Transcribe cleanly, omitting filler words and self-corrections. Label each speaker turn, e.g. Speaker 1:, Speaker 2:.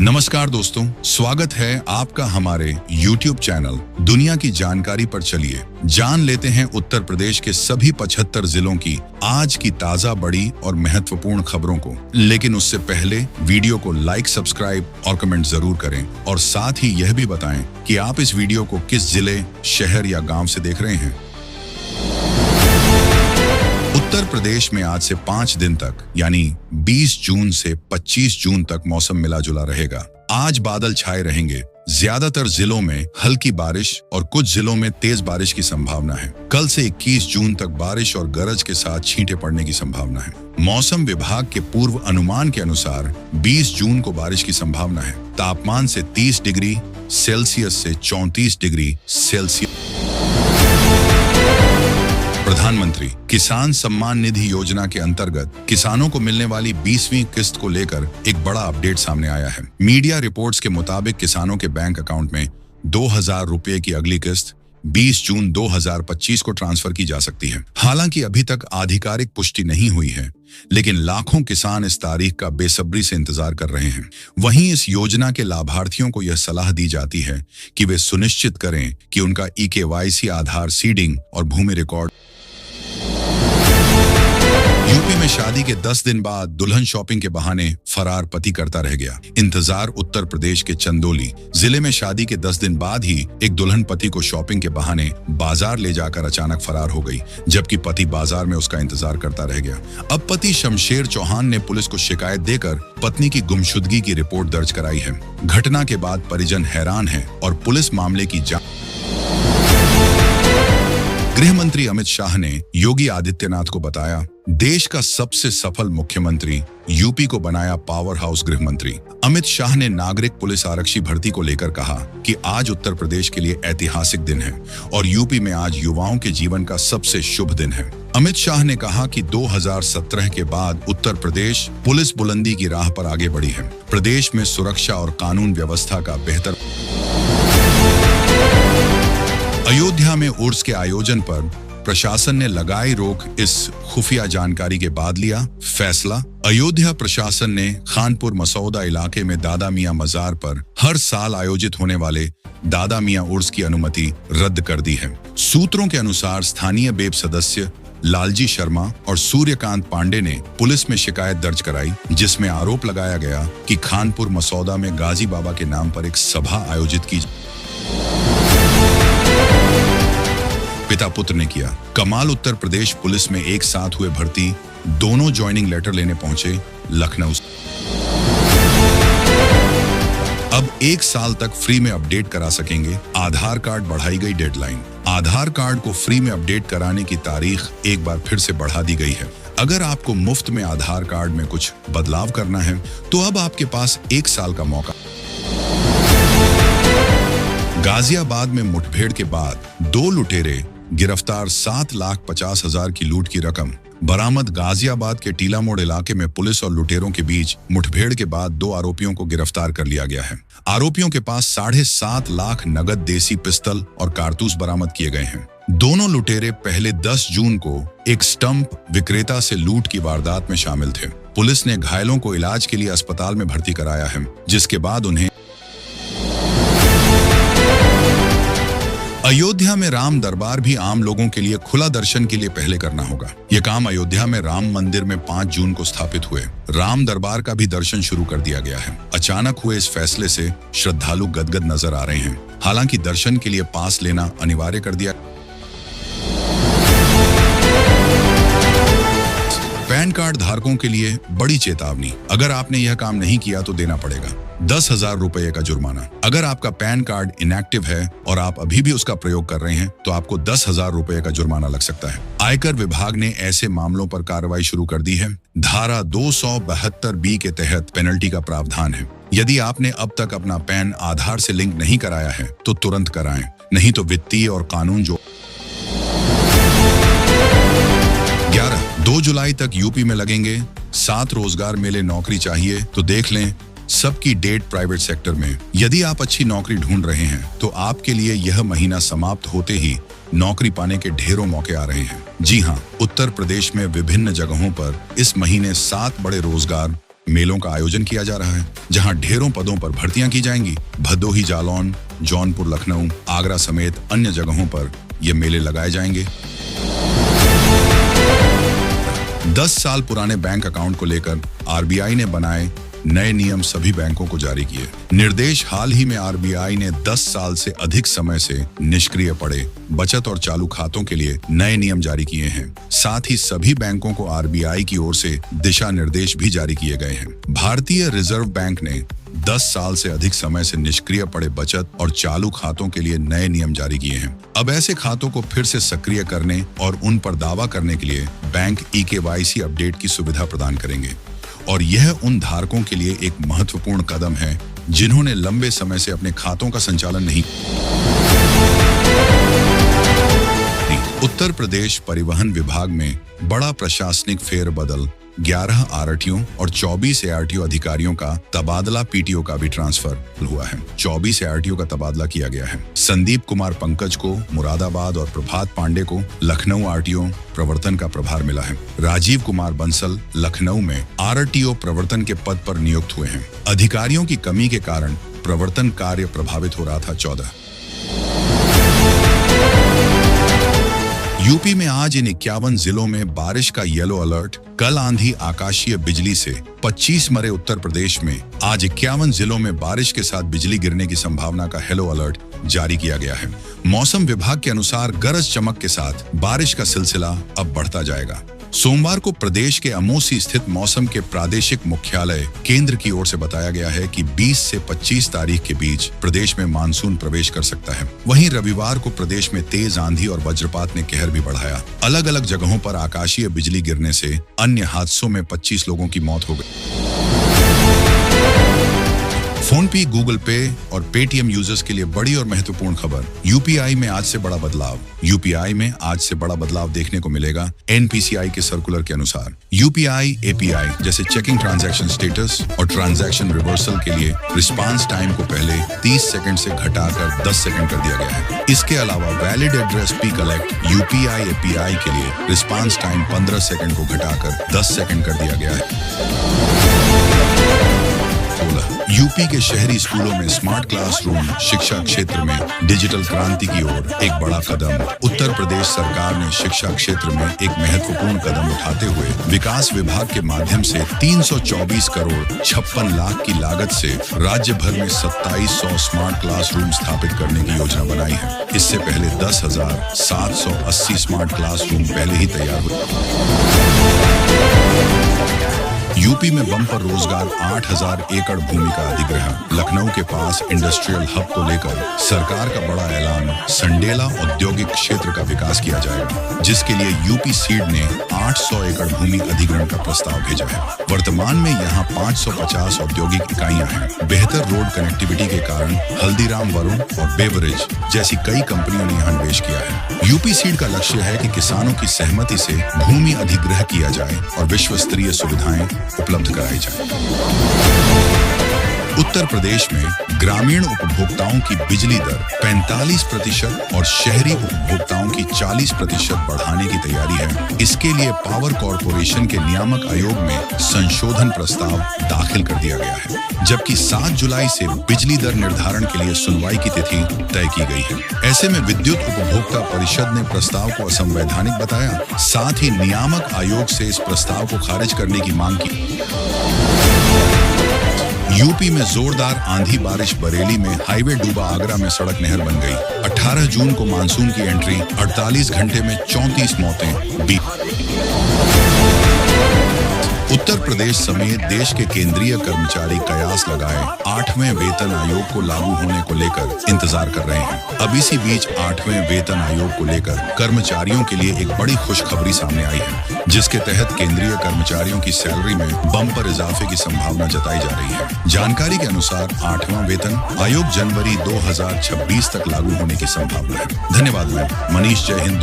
Speaker 1: नमस्कार दोस्तों, स्वागत है आपका हमारे YouTube चैनल दुनिया की जानकारी पर। चलिए जान लेते हैं उत्तर प्रदेश के सभी 75 जिलों की आज की ताजा, बड़ी और महत्वपूर्ण खबरों को। लेकिन उससे पहले वीडियो को लाइक, सब्सक्राइब और कमेंट जरूर करें और साथ ही यह भी बताएं कि आप इस वीडियो को किस जिले, शहर या गांव से देख रहे हैं। उत्तर प्रदेश में आज से 5 दिन तक यानी 20 जून से 25 जून तक मौसम मिला जुला रहेगा। आज बादल छाए रहेंगे, ज्यादातर जिलों में हल्की बारिश और कुछ जिलों में तेज बारिश की संभावना है। कल से 21 जून तक बारिश और गरज के साथ छींटे पड़ने की संभावना है। मौसम विभाग के पूर्व अनुमान के अनुसार 20 जून को बारिश की संभावना है। तापमान से 30 डिग्री सेल्सियस से 34 डिग्री सेल्सियस। प्रधानमंत्री किसान सम्मान निधि योजना के अंतर्गत किसानों को मिलने वाली 20वीं किस्त को लेकर एक बड़ा अपडेट सामने आया है। मीडिया रिपोर्ट्स के मुताबिक किसानों के बैंक अकाउंट में 2000 रुपए की अगली किस्त 20 जून 2025 को ट्रांसफर की जा सकती है। हालांकि अभी तक आधिकारिक पुष्टि नहीं हुई है, लेकिन लाखों किसान इस तारीख का बेसब्री से इंतजार कर रहे हैं। वहीं इस योजना के लाभार्थियों को यह सलाह दी जाती है कि वे सुनिश्चित करें कि उनका eKYC, आधार सीडिंग और भूमि रिकॉर्ड। यूपी में शादी के 10 दिन बाद दुल्हन शॉपिंग के बहाने फरार पति करता रह गया। इंतजार उत्तर प्रदेश के चंदौली जिले में शादी के 10 दिन बाद ही एक दुल्हन पति को शॉपिंग के बहाने बाजार ले जाकर अचानक फरार हो गई, जबकि पति बाजार में उसका इंतजार करता रह गया। अब पति शमशेर चौहान ने पुलिस को शिकायत देकर पत्नी की गुमशुदगी की रिपोर्ट दर्ज कराई है। घटना के बाद परिजन हैरान है और पुलिस मामले की जांच। गृह मंत्री अमित शाह ने योगी आदित्यनाथ को बताया, देश का सबसे सफल मुख्यमंत्री यूपी को बनाया पावर हाउस गृह मंत्री। अमित शाह ने नागरिक पुलिस आरक्षी भर्ती को लेकर कहा कि आज उत्तर प्रदेश के लिए ऐतिहासिक दिन है और यूपी में आज युवाओं के जीवन का सबसे शुभ दिन है। अमित शाह ने कहा कि 2017 के बाद उत्तर प्रदेश पुलिस बुलंदी की राह पर आगे बढ़ी है। प्रदेश में सुरक्षा और कानून व्यवस्था का बेहतर। अयोध्या में उर्स के आयोजन पर प्रशासन ने लगाई रोक, इस खुफिया जानकारी के बाद लिया फैसला। अयोध्या प्रशासन ने खानपुर मसौदा इलाके में दादा मियां मजार पर हर साल आयोजित होने वाले दादा मियां उर्स की अनुमति रद्द कर दी है। सूत्रों के अनुसार स्थानीय बेब सदस्य लालजी शर्मा और सूर्यकांत पांडे ने पुलिस में शिकायत दर्ज कराई, जिसमें आरोप लगाया गया कि खानपुर मसौदा में गाजी बाबा के नाम पर एक सभा आयोजित की। पिता पुत्र ने किया कमाल। उत्तर प्रदेश पुलिस में एक साथ हुए भर्ती, दोनों ज्वाइनिंग लेटर लेने पहुंचे लखनऊ। अब 1 साल तक फ्री में अपडेट करा सकेंगे आधार कार्ड, बढ़ाई गई डेडलाइन। आधार कार्ड को फ्री में अपडेट कराने की तारीख एक बार फिर से बढ़ा दी गई है। अगर आपको मुफ्त में आधार कार्ड में कुछ बदलाव करना है तो अब आपके पास 1 साल का मौका। गाजियाबाद में मुठभेड़ के बाद 2 लुटेरे गिरफ्तार, 7,50,000 की लूट की रकम बरामद। गाजियाबाद के टीला मोड़ इलाके में पुलिस और लुटेरों के बीच मुठभेड़ के बाद 2 आरोपियों को गिरफ्तार कर लिया गया है। आरोपियों के पास 7.5 लाख नगद देसी पिस्तल और कारतूस बरामद किए गए हैं। दोनों लुटेरे पहले 10 जून को एक स्टंप विक्रेता से लूट की वारदात में शामिल थे। पुलिस ने घायलों को इलाज के लिए अस्पताल में भर्ती कराया है, जिसके बाद उन्हें। अयोध्या में राम दरबार भी आम लोगों के लिए खुला, दर्शन के लिए पहले करना होगा। यह काम अयोध्या में राम मंदिर में 5 जून को स्थापित हुए राम दरबार का भी दर्शन शुरू कर दिया गया है। अचानक हुए इस फैसले से श्रद्धालु गदगद नजर आ रहे हैं। हालांकि दर्शन के लिए पास लेना अनिवार्य कर दिया। पैन कार्ड धारकों के लिए बड़ी चेतावनी, अगर आपने यह काम नहीं किया तो देना पड़ेगा 10,000 रुपए का जुर्माना। अगर आपका पैन कार्ड इनएक्टिव है और आप अभी भी उसका प्रयोग कर रहे हैं तो आपको 10,000 रुपए का जुर्माना लग सकता है। आयकर विभाग ने ऐसे मामलों पर कार्रवाई शुरू कर दी है। धारा 272B के तहत पेनल्टी का प्रावधान है। यदि आपने अब तक अपना पैन आधार से लिंक नहीं कराया है तो तुरंत कराएं, नहीं तो वित्तीय और कानून जो 2 जुलाई तक यूपी में लगेंगे 7 रोजगार मेले। नौकरी चाहिए तो देख लें सबकी डेट प्राइवेट सेक्टर में। यदि आप अच्छी नौकरी ढूंढ रहे हैं तो आपके लिए यह महीना समाप्त होते ही नौकरी पाने के ढेरों मौके आ रहे हैं। जी हां, उत्तर प्रदेश में विभिन्न जगहों पर इस महीने 7 बड़े रोजगार मेलों का आयोजन किया जा रहा है, जहां ढेरों पदों पर भर्तियां की जाएंगी। भदोही, जालौन, जौनपुर, लखनऊ, आगरा समेत अन्य जगहों पर ये मेले लगाए जाएंगे। 10 साल पुराने बैंक अकाउंट को लेकर आरबीआई ने बनाए नए नियम सभी बैंकों को जारी किए। निर्देश हाल ही में आरबीआई ने 10 साल से अधिक समय से निष्क्रिय पड़े बचत और चालू खातों के लिए नए नियम जारी किए हैं। साथ ही सभी बैंकों को आरबीआई की ओर से दिशा निर्देश भी जारी किए गए हैं। भारतीय रिजर्व बैंक ने 10 साल से अधिक समय से निष्क्रिय पड़े बचत और चालू खातों के लिए नए नियम जारी किए हैं। अब ऐसे खातों को फिर से सक्रिय करने और उन पर दावा करने के लिए बैंक eKYC अपडेट की सुविधा प्रदान करेंगे और यह उन धारकों के लिए एक महत्वपूर्ण कदम है जिन्होंने लंबे समय से अपने खातों का संचालन नहीं। उत्तर प्रदेश परिवहन विभाग में बड़ा प्रशासनिक फेरबदल, 11 आरटीओ और 24 एआरटीओ अधिकारियों का तबादला, पीटीओ का भी ट्रांसफर हुआ है। 24 एआरटीओ का तबादला किया गया है। संदीप कुमार पंकज को मुरादाबाद और प्रभात पांडे को लखनऊ आरटीओ प्रवर्तन का प्रभार मिला है। राजीव कुमार बंसल लखनऊ में आरटीओ प्रवर्तन के पद पर नियुक्त हुए हैं। अधिकारियों की कमी के कारण प्रवर्तन कार्य प्रभावित हो रहा था। 14 यूपी में आज इन 51 जिलों में बारिश का येलो अलर्ट। कल आंधी, आकाशीय बिजली से 25 मरे। उत्तर प्रदेश में आज 51 जिलों में बारिश के साथ बिजली गिरने की संभावना का येलो अलर्ट जारी किया गया है। मौसम विभाग के अनुसार गरज चमक के साथ बारिश का सिलसिला अब बढ़ता जाएगा। सोमवार को प्रदेश के अमोसी स्थित मौसम के प्रादेशिक मुख्यालय केंद्र की ओर से बताया गया है कि 20 से 25 तारीख के बीच प्रदेश में मानसून प्रवेश कर सकता है। वहीं रविवार को प्रदेश में तेज आंधी और वज्रपात ने कहर भी बढ़ाया। अलग अलग जगहों पर आकाशीय बिजली गिरने से अन्य हादसों में 25 लोगों की मौत हो गई। फोनपे, गूगल पे और पेटीएम यूजर्स के लिए बड़ी और महत्वपूर्ण खबर। यूपीआई में आज से बड़ा बदलाव। यूपीआई में आज से बड़ा बदलाव देखने को मिलेगा। एनपीसीआई के सर्कुलर के अनुसार यूपीआई एपीआई जैसे चेकिंग ट्रांजैक्शन स्टेटस और ट्रांजैक्शन रिवर्सल के लिए रिस्पांस टाइम को पहले 30 सेकंड से घटाकर 10 सेकंड कर दिया गया है। इसके अलावा valid address P collect UPI API के लिए रिस्पांस टाइम 15 सेकंड को घटाकर 10 सेकंड कर दिया गया है। यूपी के शहरी स्कूलों में स्मार्ट क्लासरूम, शिक्षा क्षेत्र में डिजिटल क्रांति की ओर एक बड़ा कदम। उत्तर प्रदेश सरकार ने शिक्षा क्षेत्र में एक महत्वपूर्ण कदम उठाते हुए विकास विभाग के माध्यम से 324 करोड़ 56 लाख की लागत से राज्य भर में 2700 स्मार्ट क्लासरूम स्थापित करने की योजना बनाई है। इससे पहले 10,780 स्मार्ट क्लासरूम पहले ही तैयार हुए। यूपी में बम्पर रोजगार, 8000 एकड़ भूमि का अधिग्रहण। लखनऊ के पास इंडस्ट्रियल हब को लेकर सरकार का बड़ा ऐलान। संडेला औद्योगिक क्षेत्र का विकास किया जाएगा, जिसके लिए यूपी सीड ने 800 एकड़ भूमि अधिग्रहण का प्रस्ताव भेजा है। वर्तमान में यहाँ 550 औद्योगिक इकाइयां हैं। बेहतर रोड कनेक्टिविटी के कारण हल्दीराम, वरुण और बेवरेज जैसी कई कंपनियों ने यहाँ निवेश किया है। यूपी सीड का लक्ष्य है कि किसानों की सहमति से भूमि अधिग्रहण किया जाए और विश्व स्तरीय सुविधाएं उपलब्ध कराई जाए। उत्तर प्रदेश में ग्रामीण उपभोक्ताओं की बिजली दर 45% और शहरी उपभोक्ताओं की 40% बढ़ाने की तैयारी है। इसके लिए पावर कॉर्पोरेशन के नियामक आयोग में संशोधन प्रस्ताव दाखिल कर दिया गया है, जबकि 7 जुलाई से बिजली दर निर्धारण के लिए सुनवाई की तिथि तय की गई है। ऐसे में विद्युत उपभोक्ता परिषद ने प्रस्ताव को असंवैधानिक बताया। साथ ही नियामक आयोग से इस प्रस्ताव को खारिज करने की मांग की। यूपी में जोरदार आंधी बारिश। बरेली में हाईवे डूबा, आगरा में सड़क नहर बन गई। 18 जून को मानसून की एंट्री। 48 घंटे में 34 मौतें भी। उत्तर प्रदेश समेत देश के केंद्रीय कर्मचारी कयास लगाए 8वें वेतन आयोग को लागू होने को लेकर इंतजार कर रहे हैं। अब इसी बीच 8वें वेतन आयोग को लेकर कर्मचारियों के लिए एक बड़ी खुशखबरी सामने आई है, जिसके तहत केंद्रीय कर्मचारियों की सैलरी में बम्पर इजाफे की संभावना जताई जा रही है। जानकारी के अनुसार 8वां वेतन आयोग जनवरी 2026 तक लागू होने की संभावना है। धन्यवाद। मैं मनीष, जय हिंद।